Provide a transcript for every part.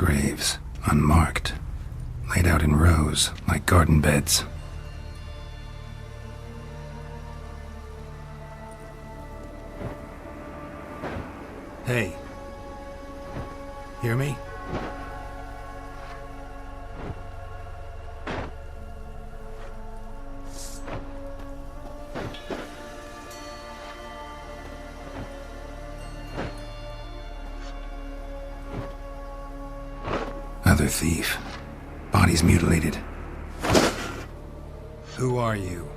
graves, unmarked, laid out in rows like garden beds. Hey. Hear me? Other thief. Bodies mutilated. Who are you?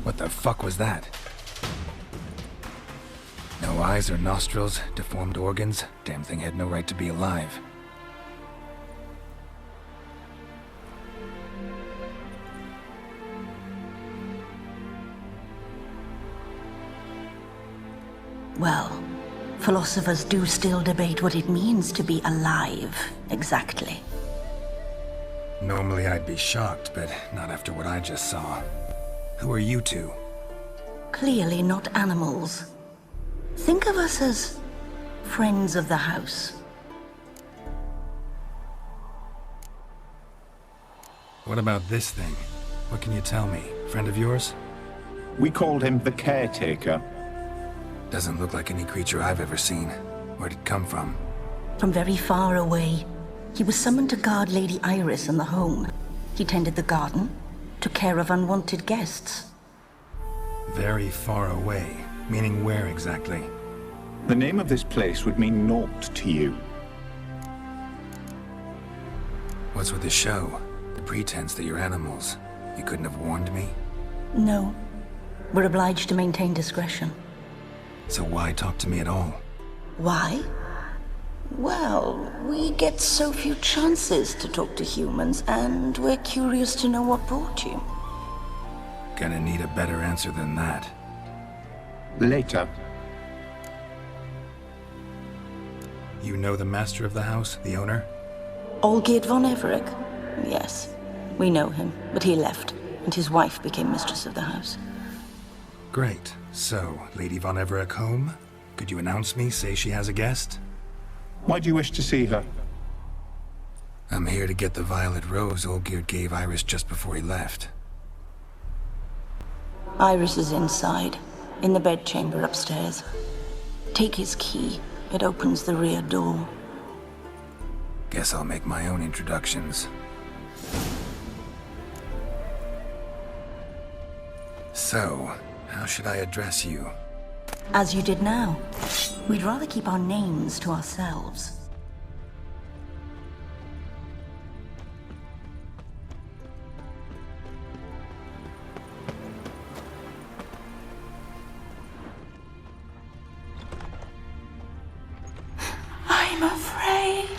What the fuck was that? No eyes or nostrils, deformed organs. Damn thing had no right to be alive. Well, philosophers do still debate what it means to be alive, exactly. Normally I'd be shocked, but not after what I just saw. Who are you two? Clearly not animals. Think of us as friends of the house. What about this thing? What can you tell me? Friend of yours? We called him the Caretaker. Doesn't look like any creature I've ever seen. Where'd it come from? From very far away. He was summoned to guard Lady Iris in the home. He tended the garden, took care of unwanted guests. Very far away. Meaning where exactly? The name of this place would mean naught to you. What's with the show? The pretense that you're animals. You couldn't have warned me? No. We're obliged to maintain discretion. So why talk to me at all? Why? Well, we get so few chances to talk to humans, and we're curious to know what brought you. Gonna need a better answer than that. Later. You know the master of the house, the owner? Olgierd von Everec? Yes. We know him, but he left, and his wife became mistress of the house. Great. So, Lady von Everec home? Could you announce me, say she has a guest? Why do you wish to see her? I'm here to get the violet rose Olgierd gave Iris just before he left. Iris is inside, in the bedchamber upstairs. Take his key. It opens the rear door. Guess I'll make my own introductions. So, how should I address you? As you did now. We'd rather keep our names to ourselves. I'm afraid.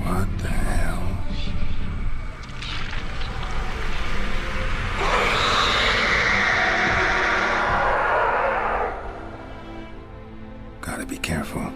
What the hell? Gotta be careful.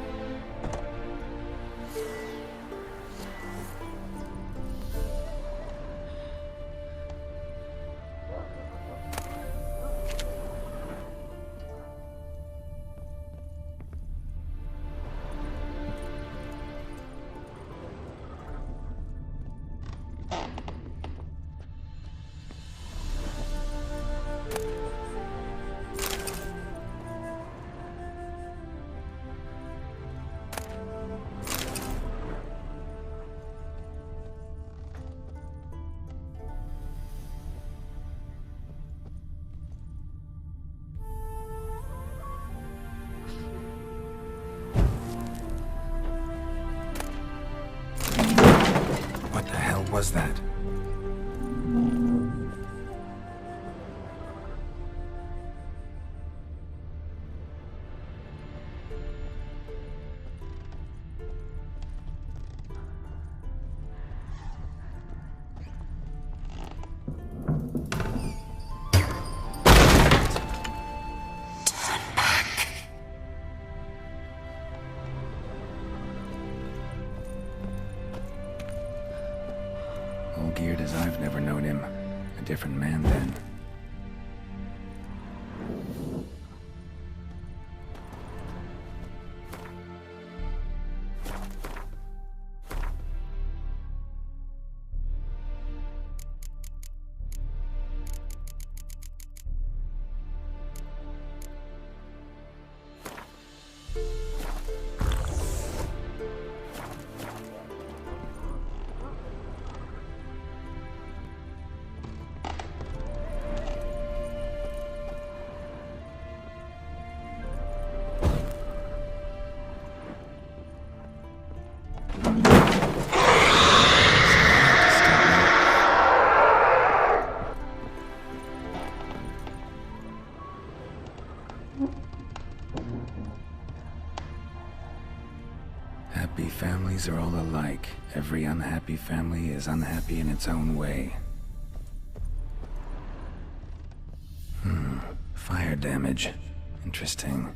What the hell was that? dog-eared as I've never known him. A different man then. Happy families are all alike. Every unhappy family is unhappy in its own way. Fire damage. Interesting.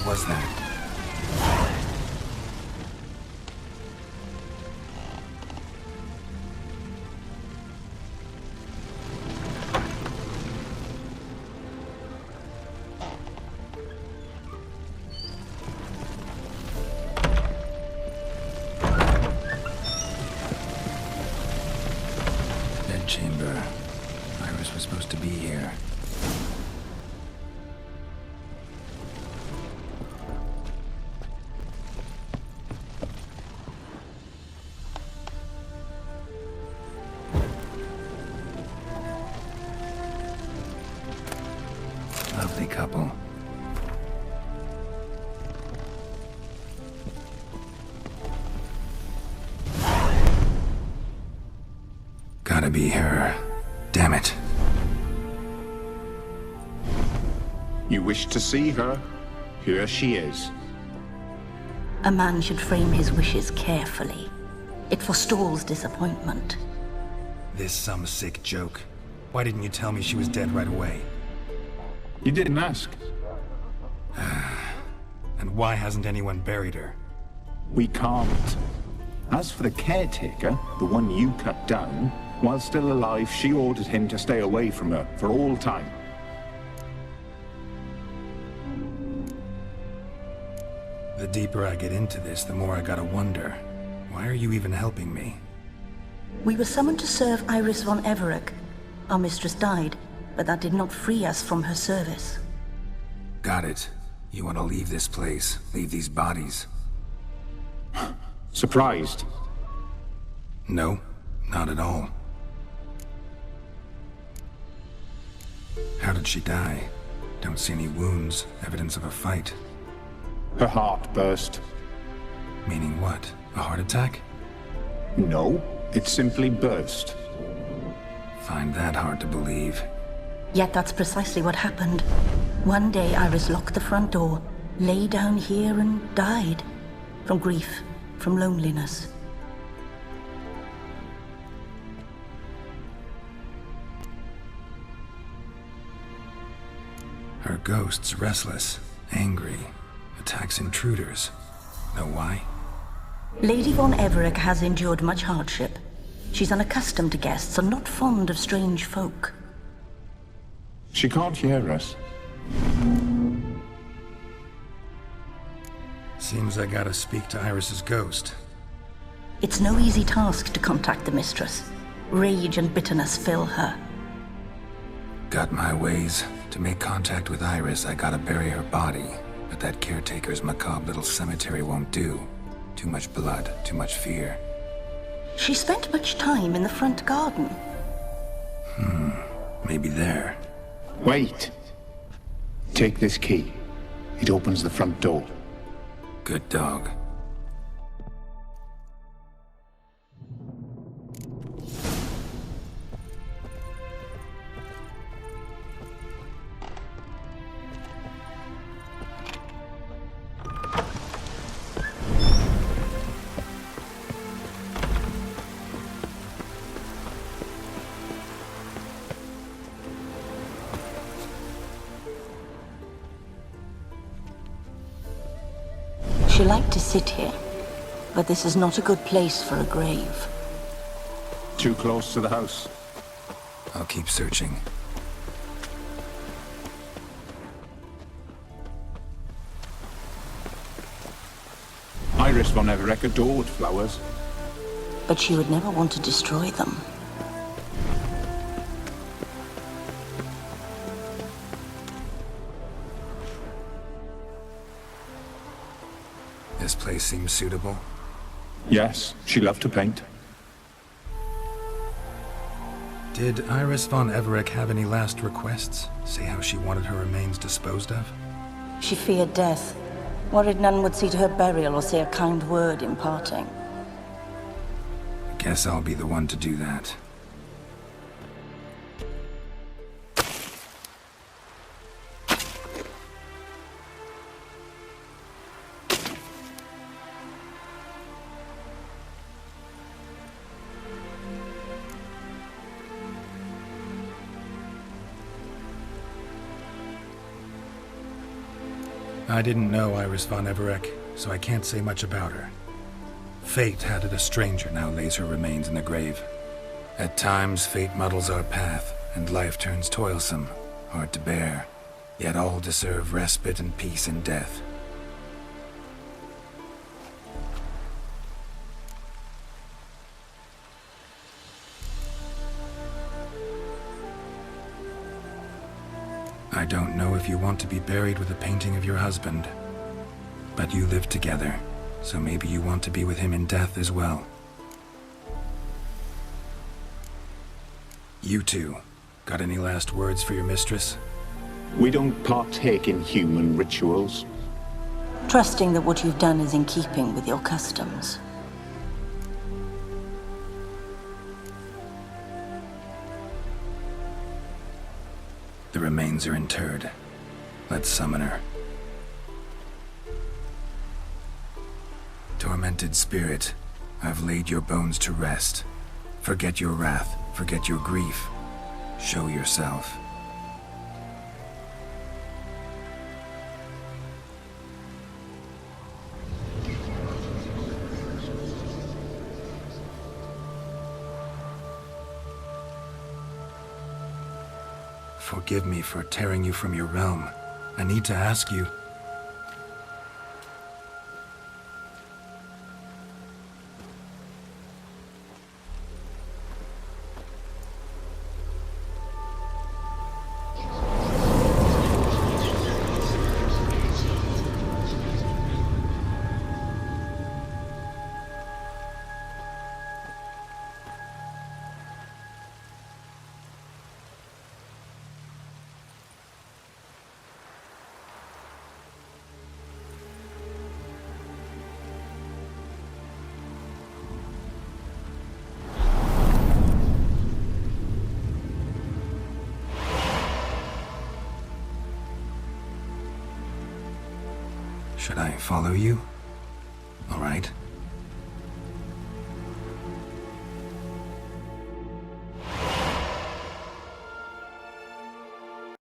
Was that? Bed chamber. Iris was supposed to be here. Lovely couple. Gotta be her. Damn it. You wish to see her? Here she is. A man should frame his wishes carefully. It forestalls disappointment. This some sick joke. Why didn't you tell me she was dead right away? You didn't ask. And why hasn't anyone buried her? We can't. As for the caretaker, the one you cut down, while still alive, she ordered him to stay away from her for all time. The deeper I get into this, the more I gotta wonder. Why are you even helping me? We were summoned to serve Iris von Everec. Our mistress died, but that did not free us from her service. Got it. You want to leave this place, leave these bodies? Surprised? No, not at all. How did she die? Don't see any wounds, evidence of a fight. Her heart burst. Meaning what? A heart attack? No, it simply burst. Find that hard to believe. Yet that's precisely what happened. One day Iris locked the front door, lay down here and died. From grief, from loneliness. Her ghost's restless, angry, attacks intruders. Know why? Lady von Everett has endured much hardship. She's unaccustomed to guests and not fond of strange folk. She can't hear us. Seems I gotta speak to Iris's ghost. It's no easy task to contact the mistress. Rage and bitterness fill her. Got my ways. To make contact with Iris, I gotta bury her body. But that caretaker's macabre little cemetery won't do. Too much blood, too much fear. She spent much time in the front garden. Maybe there. Wait! Take this key. It opens the front door. Good dog. She liked to sit here, but this is not a good place for a grave. Too close to the house. I'll keep searching. Iris von Everett adored flowers. But she would never want to destroy them. This place seems suitable. Yes, she loved to paint. Did Iris von Everett have any last requests? Say how she wanted her remains disposed of? She feared death, worried none would see to her burial or say a kind word in parting. Guess I'll be the one to do that. I didn't know Iris von Everett, so I can't say much about her. Fate had it a stranger now lays her remains in the grave. At times, fate muddles our path, and life turns toilsome, hard to bear. Yet all deserve respite and peace in death. I don't know if you want to be buried with a painting of your husband, but you live together, so maybe you want to be with him in death as well. You two, got any last words for your mistress? We don't partake in human rituals. Trusting that what you've done is in keeping with your customs. The remains are interred. Let's summon her. Tormented spirit, I've laid your bones to rest. Forget your wrath, forget your grief. Show yourself. Forgive me for tearing you from your realm. I need to ask you. Should I follow you? All right.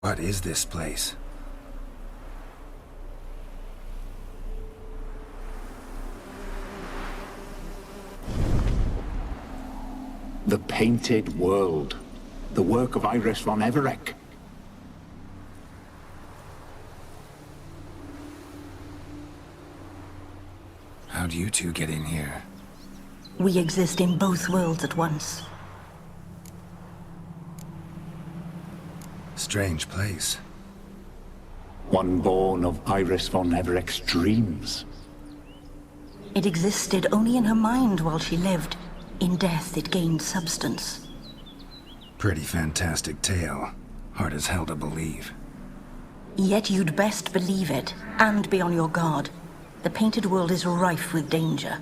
What is this place? The Painted World. The work of Iris von Everec. How'd you two get in here? We exist in both worlds at once. Strange place. One born of Iris von Everec's dreams. It existed only in her mind while she lived. In death, it gained substance. Pretty fantastic tale. Hard as hell to believe. Yet you'd best believe it, and be on your guard. The Painted World is rife with danger.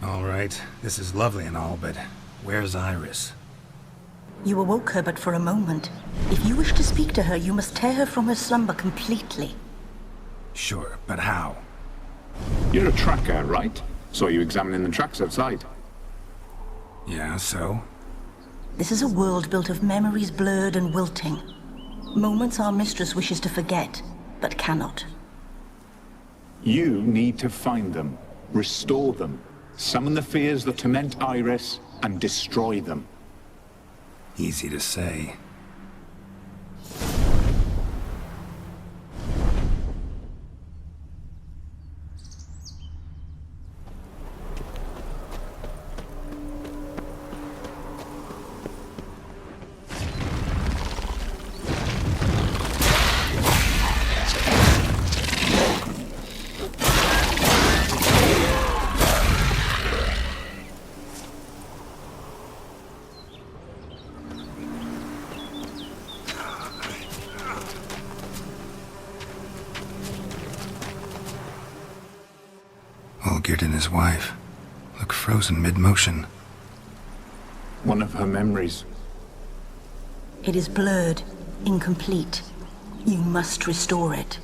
All right, this is lovely and all, but where's Iris? You awoke her but for a moment. If you wish to speak to her, you must tear her from her slumber completely. Sure, but how? You're a tracker, right? Saw you examining the tracks outside. Yeah, so? This is a world built of memories blurred and wilting. Moments our mistress wishes to forget, but cannot. You need to find them, restore them, summon the fears that torment Iris, and destroy them. Easy to say. Olgierd and his wife look frozen mid-motion. One of her memories. It is blurred, incomplete. You must restore it.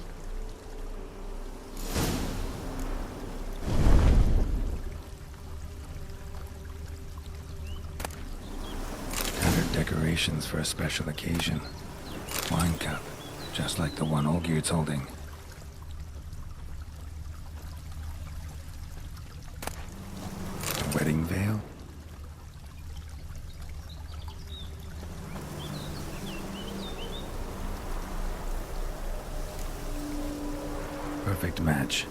Tattered decorations for a special occasion. Wine cup, just like the one Olgierd's holding. A wedding veil? Perfect match.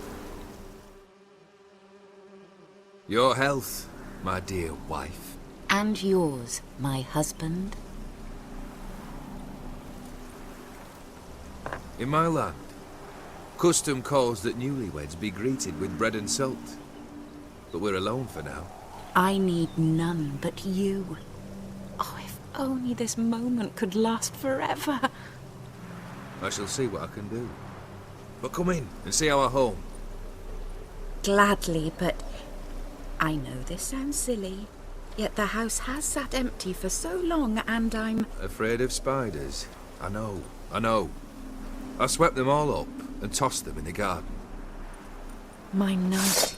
Your health, my dear wife. And yours, my husband. In my land, custom calls that newlyweds be greeted with bread and salt. But we're alone for now. I need none but you. Oh, if only this moment could last forever. I shall see what I can do. But come in and see our home. Gladly, but I know this sounds silly, yet the house has sat empty for so long and I'm... Afraid of spiders? I know. I swept them all up and tossed them in the garden. My knight,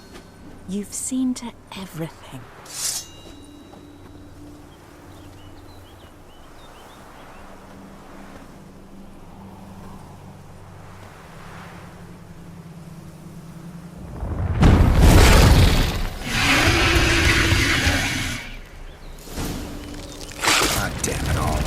you've seen to everything. God damn it all.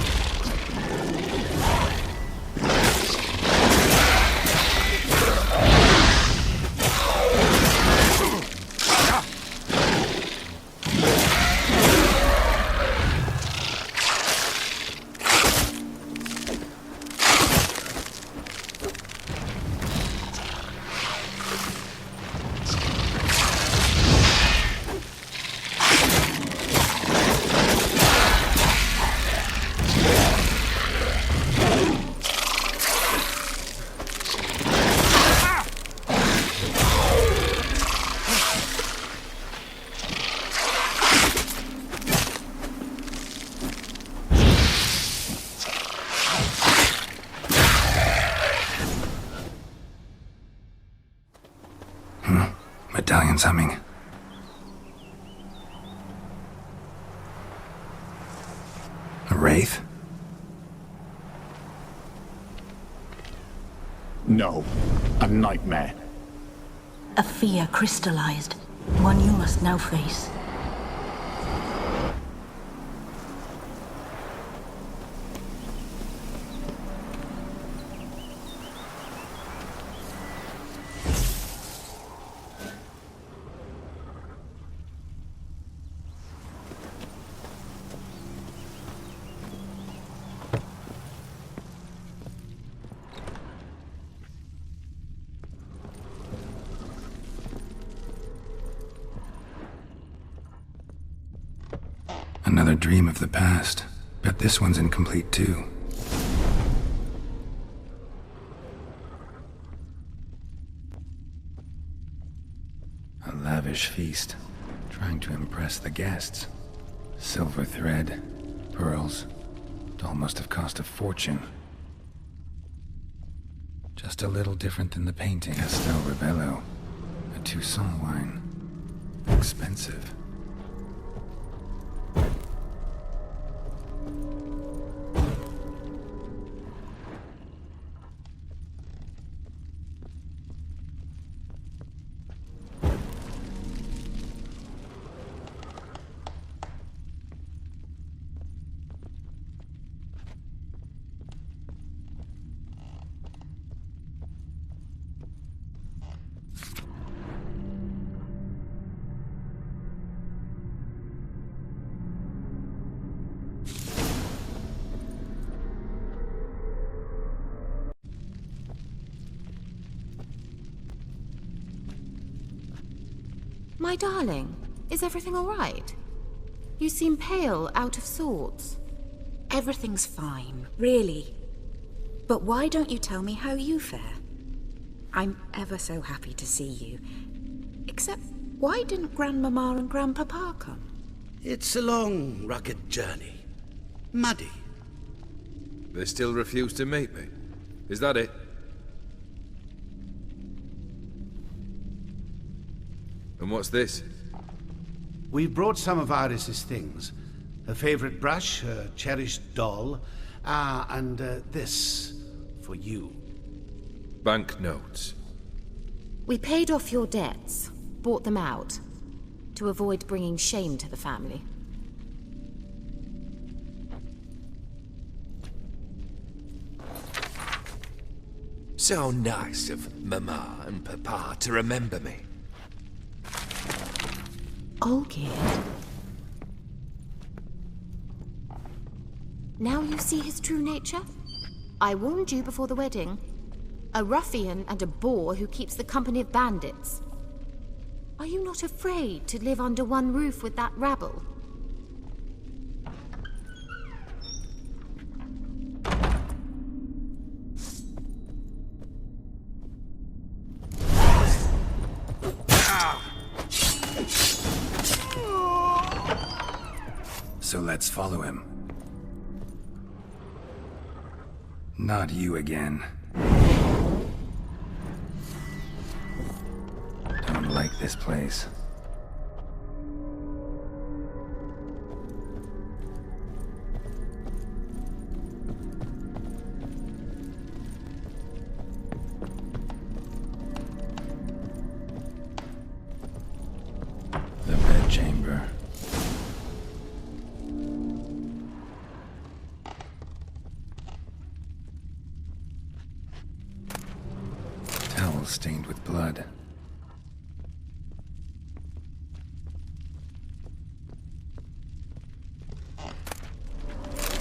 Medallion's humming. A wraith? No, a nightmare. A fear crystallized. One you must now face. Another dream of the past. Bet this one's incomplete too. A lavish feast, trying to impress the guests. Silver thread, pearls. It all must have cost a fortune. Just a little different than the painting. Castel Rebello, a Toussaint wine. Expensive. My darling, is everything all right? You seem pale, out of sorts. Everything's fine, really. But why don't you tell me how you fare? I'm ever so happy to see you. Except, why didn't Grandmama and Grandpapa come? It's a long, rugged journey. Muddy. They still refuse to meet me. Is that it? And what's this? We brought some of Iris's things. Her favorite brush, her cherished doll, and this for you. Banknotes. We paid off your debts, bought them out, to avoid bringing shame to the family. So nice of Mama and Papa to remember me. Olgerd. Now you see his true nature? I warned you before the wedding. A ruffian and a boor who keeps the company of bandits. Are you not afraid to live under one roof with that rabble? So let's follow him. Not you again. Don't like this place. The bedchamber. Towel stained with blood.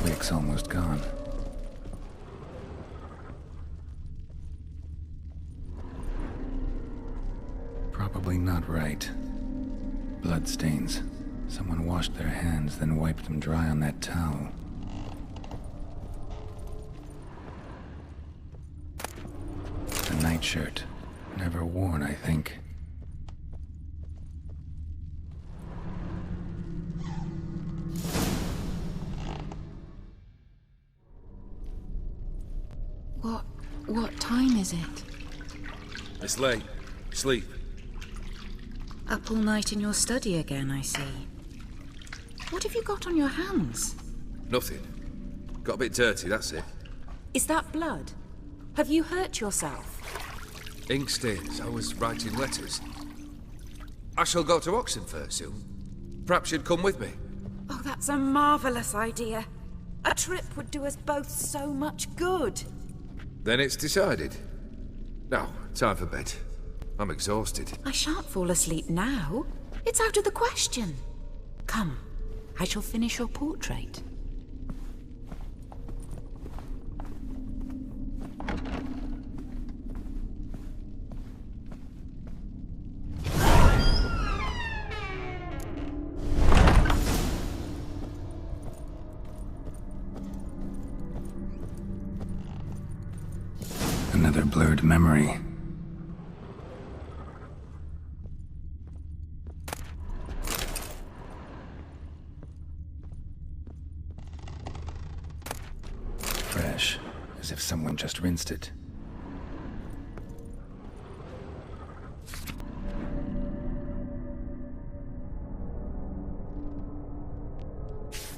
Wick's almost gone. Probably not right. Bloodstains. Someone washed their hands, then wiped them dry on that towel. A nightshirt. Never worn, I think. What time is it? It's late. Sleep. Up all night in your study again, I see. What have you got on your hands? Nothing. Got a bit dirty, that's it. Is that blood? Have you hurt yourself? Ink stains. I was writing letters. I shall go to Oxenfurt soon. Perhaps you'd come with me. Oh, that's a marvellous idea. A trip would do us both so much good. Then it's decided. Now, time for bed. I'm exhausted. I shan't fall asleep now. It's out of the question. Come, I shall finish your portrait. Another blurred memory. Fresh, as if someone just rinsed it.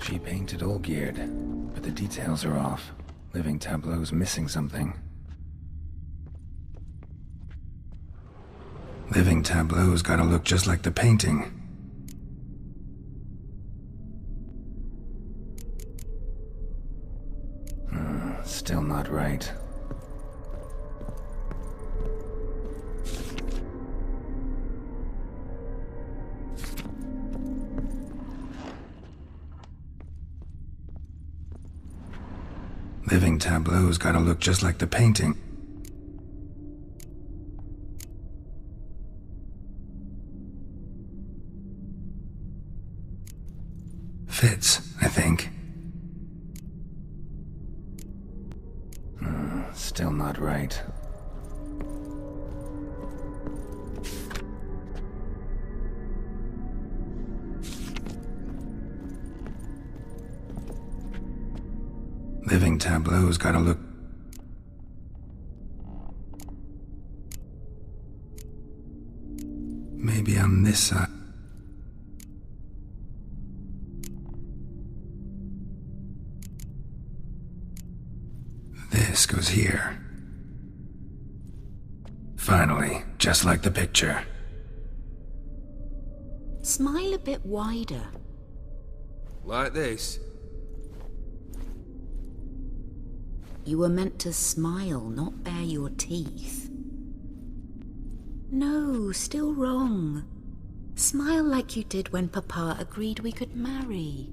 She painted Olgierd, but the details are off. Living tableau's missing something. Living tableau's gotta look just like the painting. Still not right. Living tableau's gotta look just like the painting. Fits, I think. Still not right. Living tableau's gotta look... Maybe on this side. This goes here. Finally, just like the picture. Smile a bit wider. Like this? You were meant to smile, not bare your teeth. No, still wrong. Smile like you did when Papa agreed we could marry.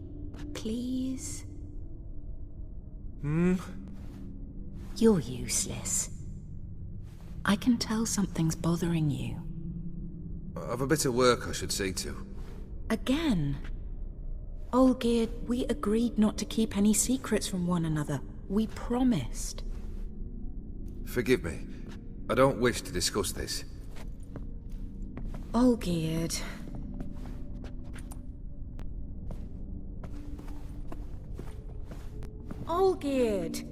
Please? You're useless. I can tell something's bothering you. I've a bit of work I should see to. Again? Olgierd, we agreed not to keep any secrets from one another. We promised. Forgive me. I don't wish to discuss this. Olgierd. Olgierd!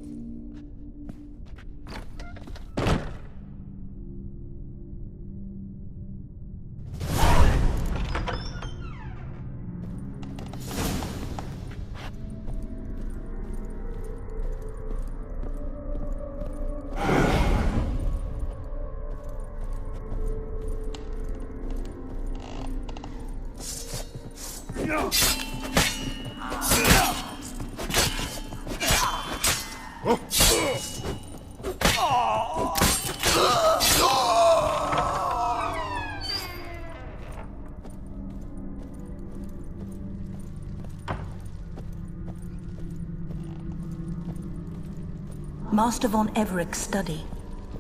Master von Everett's study.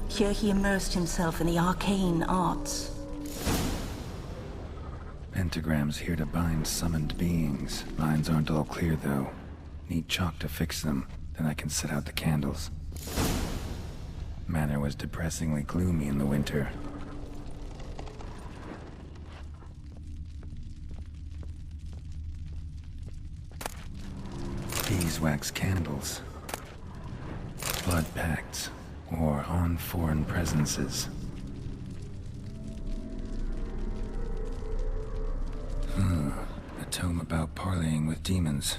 Here he immersed himself in the arcane arts. Pentagrams here to bind summoned beings. Lines aren't all clear, though. Need chalk to fix them, then I can set out the candles. Manor was depressingly gloomy in the winter. Beeswax candles. Blood pacts, or on foreign presences. A tome about parleying with demons.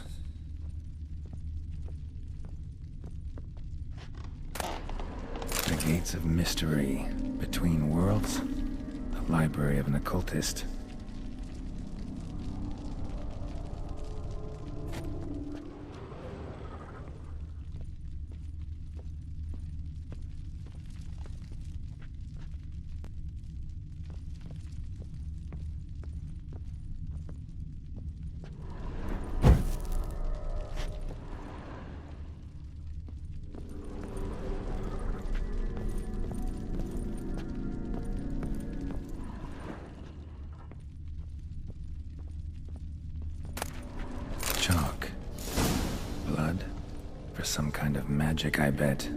The Gates of Mystery. Between Worlds. The library of an occultist. Some kind of magic, I bet.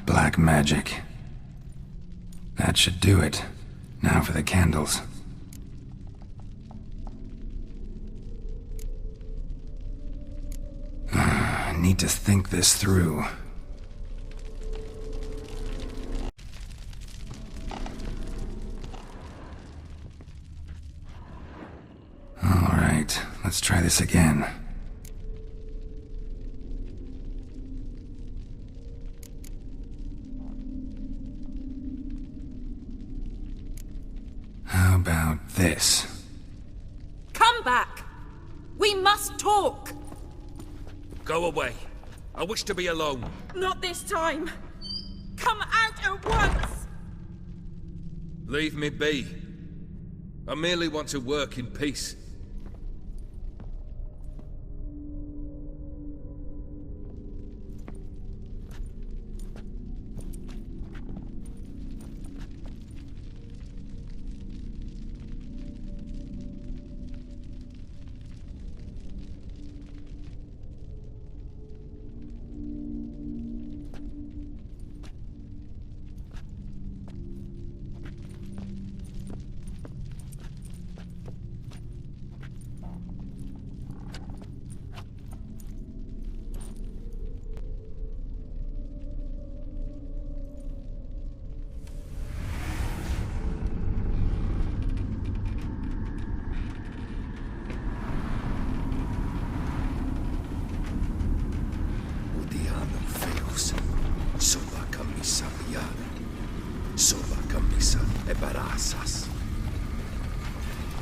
Black magic. That should do it. Now for the candles. I need to think this through. All right, let's try this again. How about this? Come back! We must talk! Go away. I wish to be alone. Not this time! Come out at once! Leave me be. I merely want to work in peace.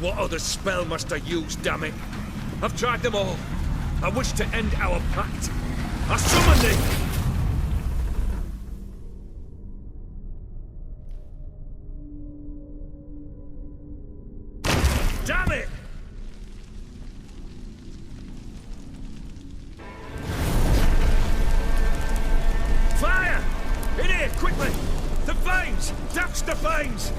What other spell must I use, damn it? I've tried them all. I wish to end our pact. I summon thee! Damn it! Fire! In here, quickly! The veins! Douse the veins!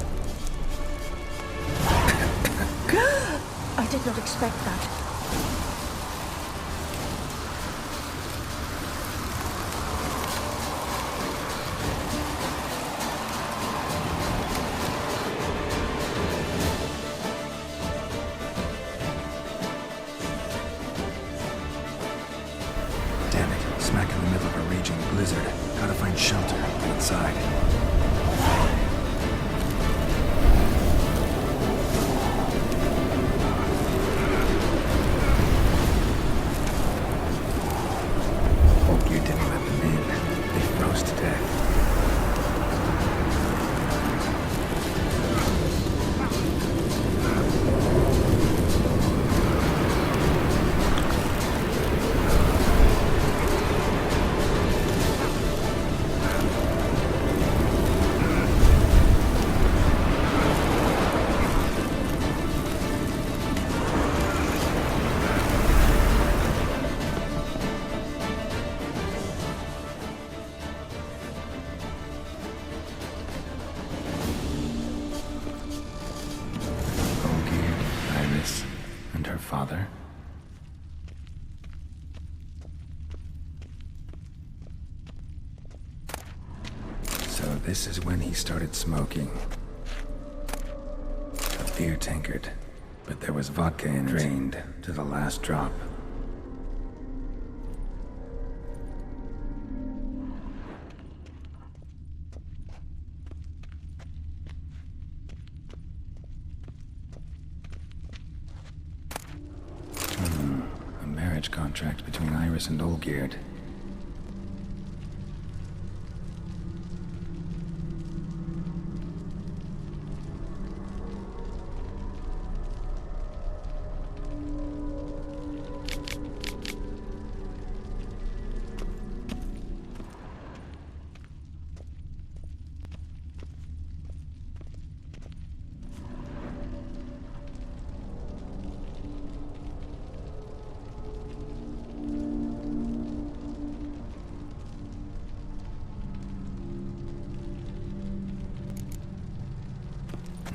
I did not expect that. Damn it, smack in the middle of a raging blizzard. Gotta find shelter and get inside. Father? So this is when he started smoking. A beer tankard, but there was vodka in it, drained to the last drop. Contract between Iris and Olgierd.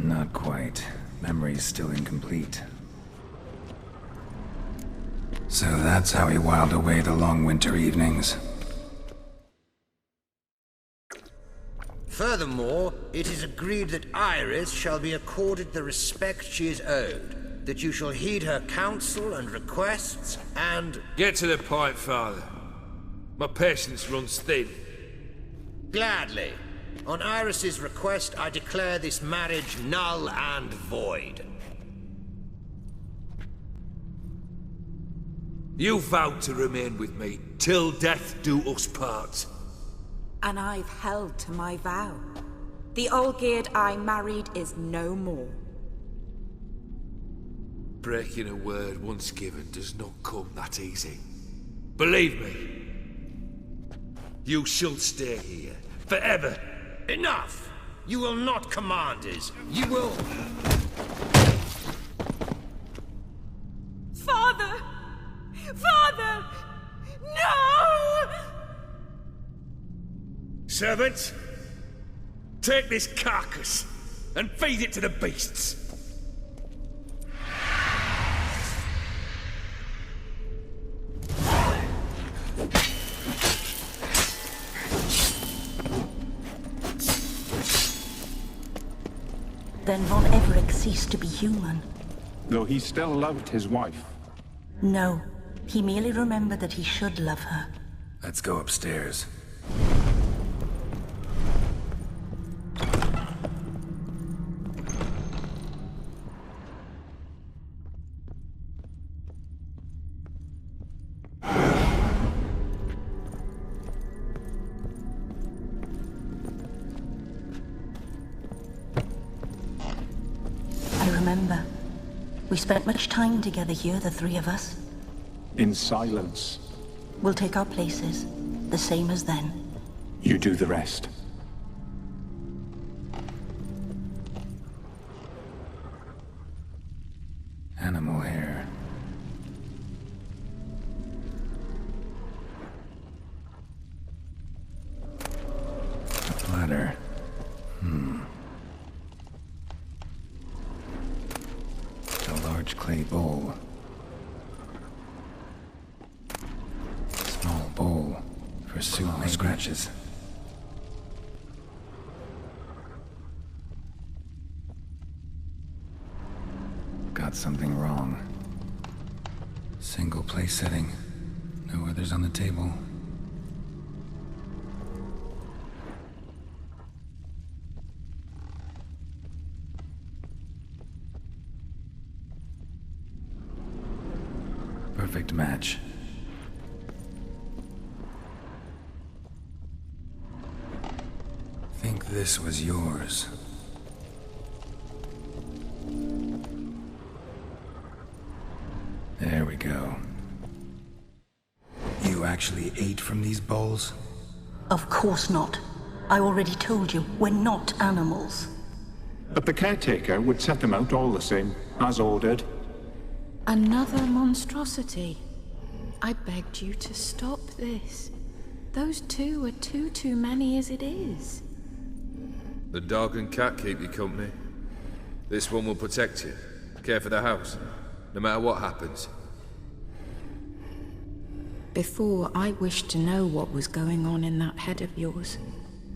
Not quite. Memory's still incomplete. So that's how he whiled away the long winter evenings. Furthermore, it is agreed that Iris shall be accorded the respect she is owed, that you shall heed her counsel and requests, and... Get to the point, Father. My patience runs thin. Gladly. On Iris's request, I declare this marriage null and void. You vowed to remain with me, till death do us part. And I've held to my vow. The Olgierd I married is no more. Breaking a word once given does not come that easy. Believe me. You shall stay here, forever. Enough! You will not command us. You will... Father! Father! No! Servants, take this carcass and feed it to the beasts. Then Von Everec ceased to be human. Though he still loved his wife. No, he merely remembered that he should love her. Let's go upstairs. Remember, we spent much time together here, the three of us. In silence. We'll take our places, the same as then. You do the rest. Animal hair. A platter. A large clay bowl. Small bowl for soup and scratches. Got something wrong. Single place setting. No others on the table. Perfect match. Think this was yours. There we go. You actually ate from these bowls? Of course not. I already told you, we're not animals. But the caretaker would set them out all the same, as ordered. Another monstrosity. I begged you to stop this. Those two are too many as it is. The dog and cat keep you company. This one will protect you, care for the house, no matter what happens. Before, I wished to know what was going on in that head of yours.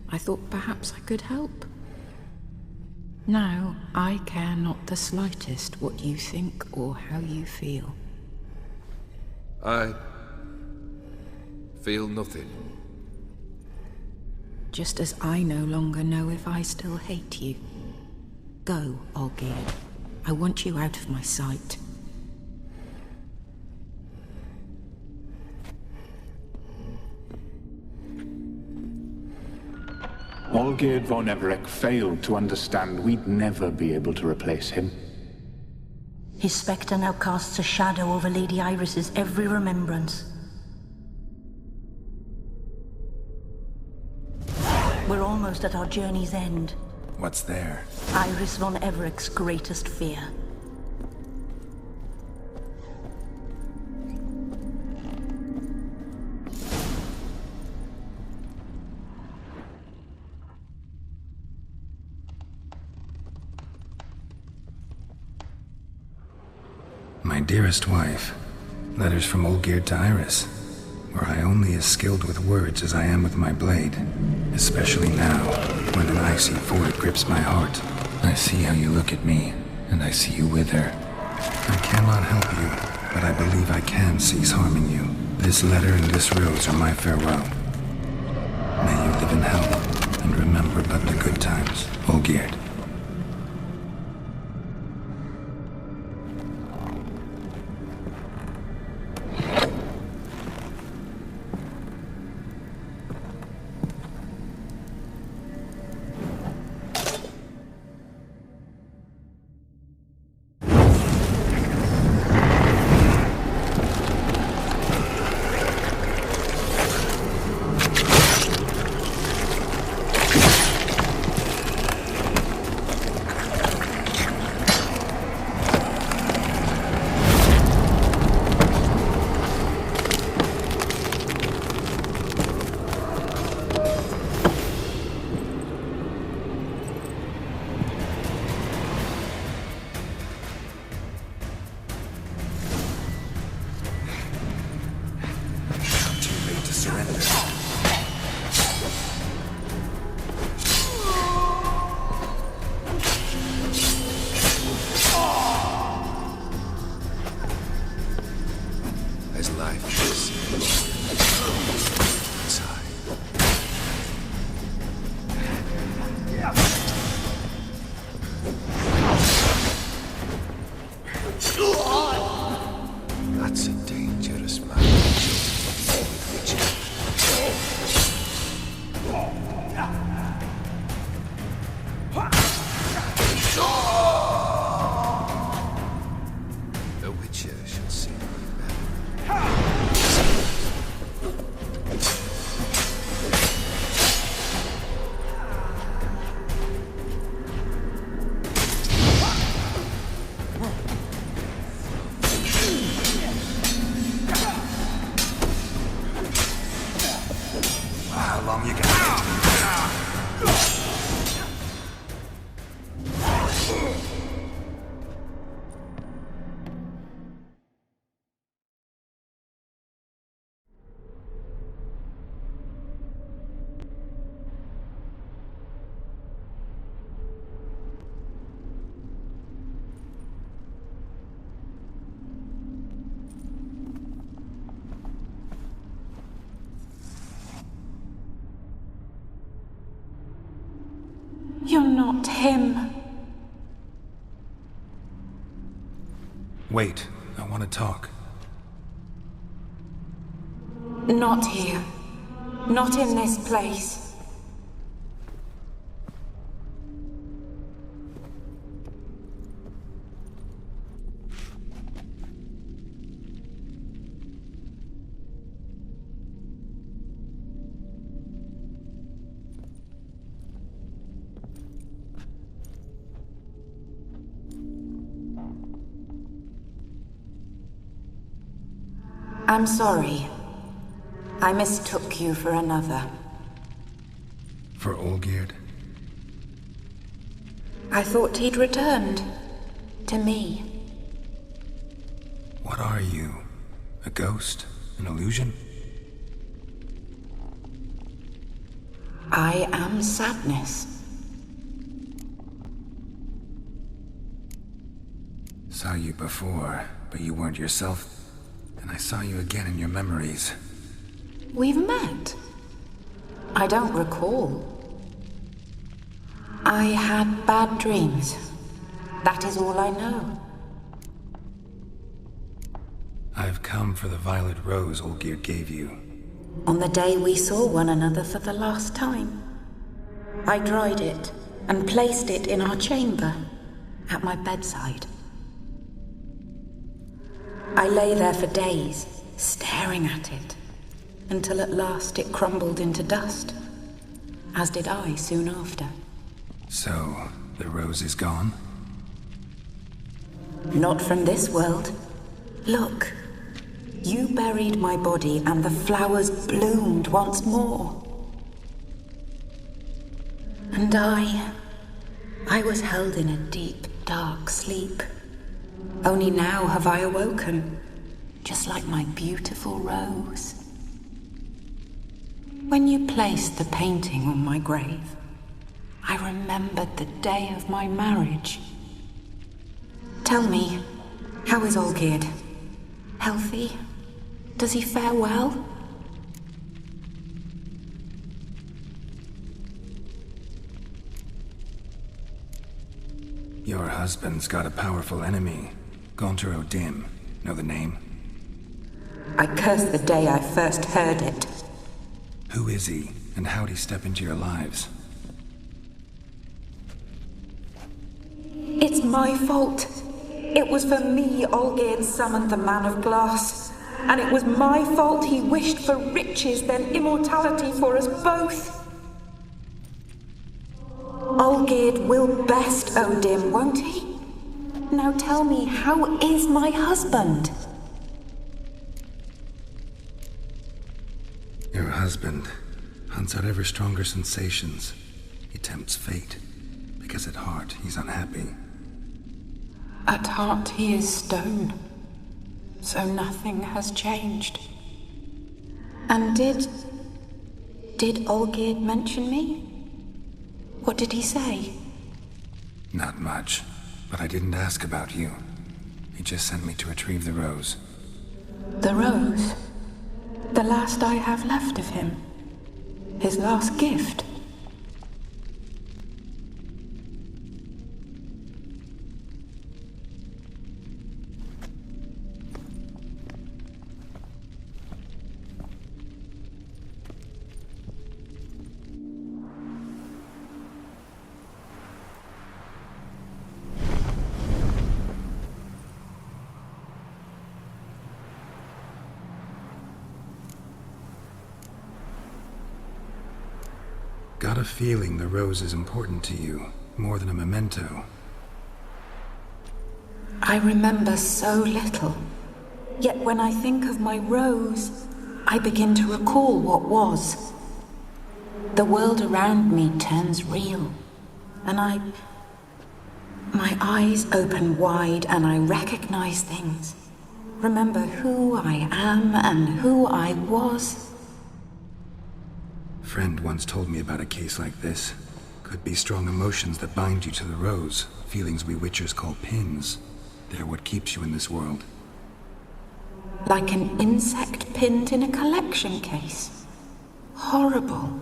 I thought perhaps I could help. Now, I care not the slightest what you think or how you feel. I feel nothing. Just as I no longer know if I still hate you. Go, Olgierd. I want you out of my sight. Olgierd von Everec failed to understand we'd never be able to replace him. His spectre now casts a shadow over Lady Iris's every remembrance. We're almost at our journey's end. What's there? Iris von Everec's greatest fear. My dearest wife, Letters from Olgierd to Iris. Were I only as skilled with words as I am with my blade. Especially now, when an icy void grips my heart. I see how you look at me, and I see you wither. I cannot help you, but I believe I can cease harming you. This letter and this rose are my farewell. May you live in health, and remember but the good times, Olgierd. That's a dangerous man. The Witcher shall see me How long you got? You're not him. Wait, I want to talk. Not here. Not in this place. I'm sorry. I mistook you for another. For Olgierd? I thought he'd returned. To me. What are you? A ghost? An illusion? I am sadness. Saw you before, but you weren't yourself. And I saw you again in your memories. We've met? I don't recall. I had bad dreams. That is all I know. I've come for the violet rose Olgierd gave you. On the day we saw one another for the last time, I dried it and placed it in our chamber, at my bedside. I lay there for days, staring at it, until at last it crumbled into dust, as did I soon after. So, the rose is gone? Not from this world. Look, you buried my body and the flowers bloomed once more. And I was held in a deep, dark sleep. Only now have I awoken. just like my beautiful rose. When you placed the painting on my grave, I remembered the day of my marriage. Tell me, how is Olgierd? Healthy? Does he fare well? Your husband's got a powerful enemy. Gaunter O'Dim. Know the name? I curse the day I first heard it. Who is he, and how'd he step into your lives? It's my fault. It was for me Olgierd summoned the Man of Glass. And it was my fault he wished for riches then immortality for us both. Olgierd will best O'Dim, won't he? Now tell me, how is my husband? Your husband hunts out ever stronger sensations. He tempts fate, because at heart he's unhappy. At heart he is stone, so nothing has changed. And did Olgierd mention me? What did he say? Not much, but I didn't ask about you. He just sent me to retrieve the rose. The rose? The last I have left of him? His last gift? Got a feeling the rose is important to you, more than a memento. I remember so little. Yet when I think of my rose, I begin to recall what was. The world around me turns real, and my eyes open wide and I recognize things. Remember who I am and who I was. Friend once told me about a case like this. Could be strong emotions that bind you to the rose, feelings we witchers call pins. They're what keeps you in this world. Like an insect pinned in a collection case. Horrible.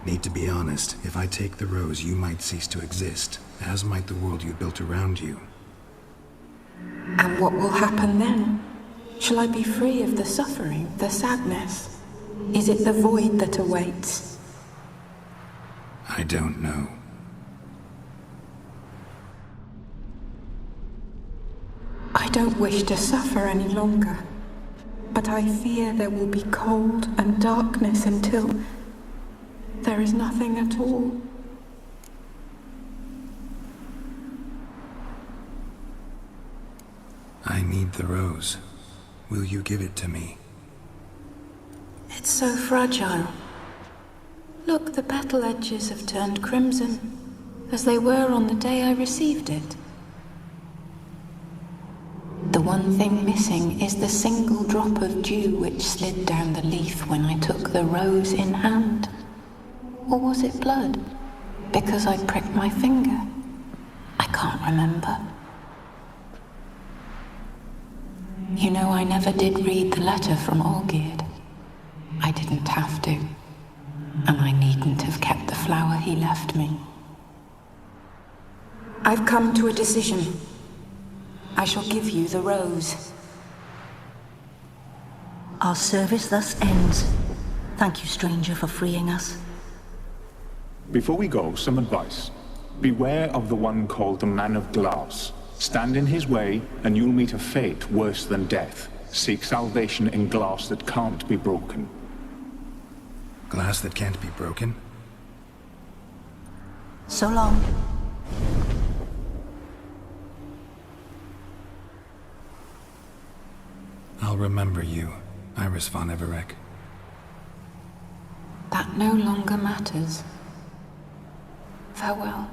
Need to be honest, if I take the rose, you might cease to exist, as might the world you built around you. And what will happen then? Shall I be free of the suffering, the sadness? Is it the void that awaits? I don't know. I don't wish to suffer any longer, but I fear there will be cold and darkness until there is nothing at all. I need the rose. Will you give it to me? It's so fragile. Look, the petal edges have turned crimson, as they were on the day I received it. The one thing missing is the single drop of dew which slid down the leaf when I took the rose in hand. Or was it blood? Because I pricked my finger? I can't remember. You know, I never did read the letter from Olgierd. I didn't have to, and I needn't have kept the flower he left me. I've come to a decision. I shall give you the rose. Our service thus ends. Thank you, stranger, for freeing us. Before we go, some advice. Beware of the one called the Man of Glass. Stand in his way, and you'll meet a fate worse than death. Seek salvation in glass that can't be broken. Glass that can't be broken? So long. I'll remember you, Iris von Everec. That no longer matters. Farewell.